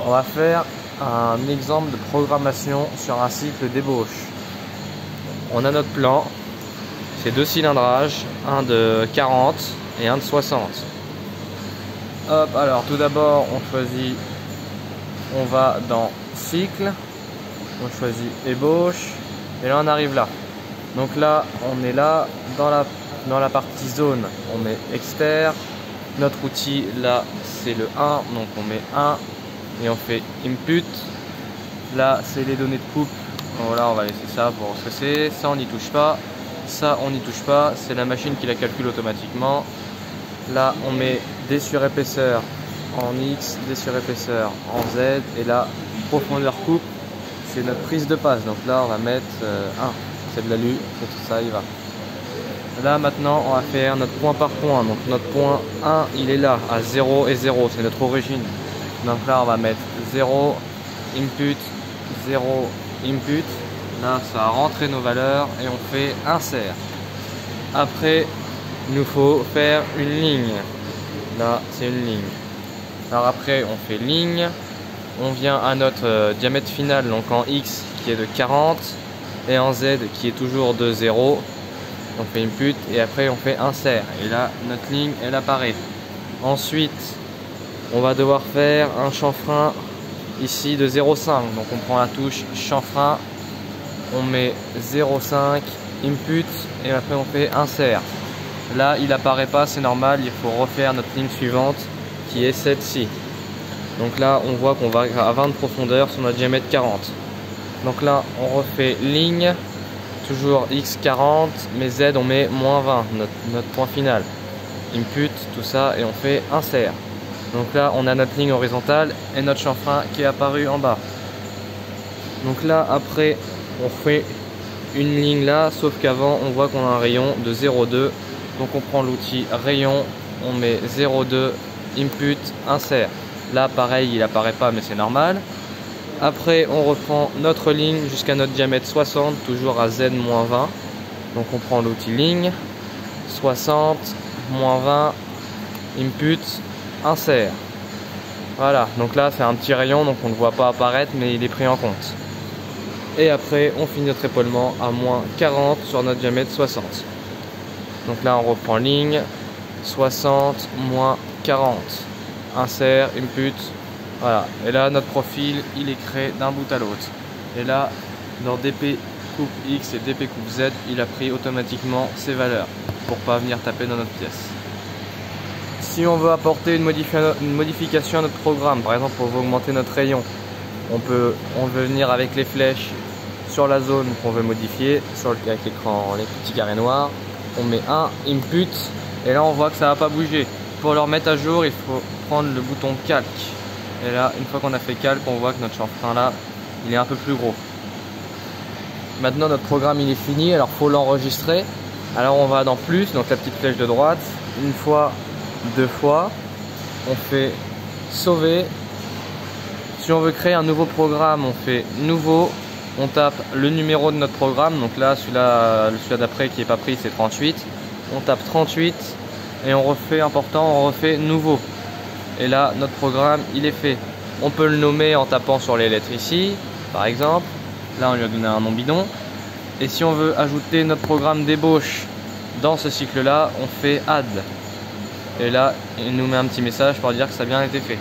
On va faire un exemple de programmation sur un cycle d'ébauche. On a notre plan, c'est 2 cilindrages, un de 40 et un de 60. Hop, alors tout d'abord on va dans cycle, on choisit ébauche et là on arrive là. Donc là on est là dans la partie zone, on met externe. Notre outil là c'est le 1, donc on met 1 et on fait input. Là c'est les données de coupe, voilà, on va laisser ça pour ce que c'est. Ça on n'y touche pas, ça on n'y touche pas, c'est la machine qui la calcule automatiquement. Là on met D sur épaisseur en X, D sur épaisseur en Z, et là profondeur coupe c'est notre prise de passe, donc là on va mettre 1, c'est de l'alu, c'est tout ça, il va. Là maintenant on va faire notre point par point, donc notre point 1 il est là à 0 et 0, c'est notre origine. Donc là on va mettre 0, input, 0, input. Là ça a rentré nos valeurs et on fait insert. Après il nous faut faire une ligne. Là c'est une ligne. Alors après on fait ligne. On vient à notre diamètre final, donc en X qui est de 40 et en Z qui est toujours de 0. On fait input et après on fait insert. Et là notre ligne elle apparaît. Ensuite on va devoir faire un chanfrein ici de 0,5. Donc on prend la touche chanfrein, on met 0,5, input et après on fait insert. Là il apparaît pas, c'est normal, il faut refaire notre ligne suivante qui est celle-ci. Donc là on voit qu'on va à 20 de profondeur sur notre diamètre 40. Donc là on refait ligne, toujours X 40, mais Z on met moins 20, notre point final. Input, tout ça, et on fait insert. Donc là on a notre ligne horizontale et notre chanfrein qui est apparu en bas. Donc là après on fait une ligne là, sauf qu'avant on voit qu'on a un rayon de 0,2. Donc on prend l'outil rayon, on met 0,2, input, insert. Là pareil il apparaît pas mais c'est normal. Après on reprend notre ligne jusqu'à notre diamètre 60, toujours à Z moins 20. Donc on prend l'outil ligne, 60, moins 20, input, insert. Voilà, donc là c'est un petit rayon donc on ne le voit pas apparaître mais il est pris en compte. Et après on finit notre épaulement à moins 40 sur notre diamètre 60. Donc là on reprend ligne, 60, moins 40. Insert, input, voilà. Et là notre profil il est créé d'un bout à l'autre. Et là dans DP coupe X et DP coupe Z il a pris automatiquement ces valeurs pour pas venir taper dans notre pièce. Si on veut apporter une modification à notre programme, par exemple on veut augmenter notre rayon, on veut venir avec les flèches sur la zone qu'on veut modifier, avec l'écran, les petits carrés noirs, on met un input et là on voit que ça va pas bouger. Pour le remettre à jour il faut prendre le bouton calque. Et là une fois qu'on a fait calque on voit que notre chanfrein là il est un peu plus gros. Maintenant notre programme il est fini, alors faut l'enregistrer. Alors on va dans plus, donc la petite flèche de droite, une fois, 2 fois, on fait sauver. Si on veut créer un nouveau programme, on fait nouveau, on tape le numéro de notre programme, donc là celui-là d'après qui est pas pris c'est 38, on tape 38 et on refait important, on refait nouveau. Et là notre programme il est fait. On peut le nommer en tapant sur les lettres ici, par exemple. Là on lui a donné un nom bidon. Et si on veut ajouter notre programme d'ébauche dans ce cycle là, on fait add. Et là il nous met un petit message pour dire que ça a bien été fait.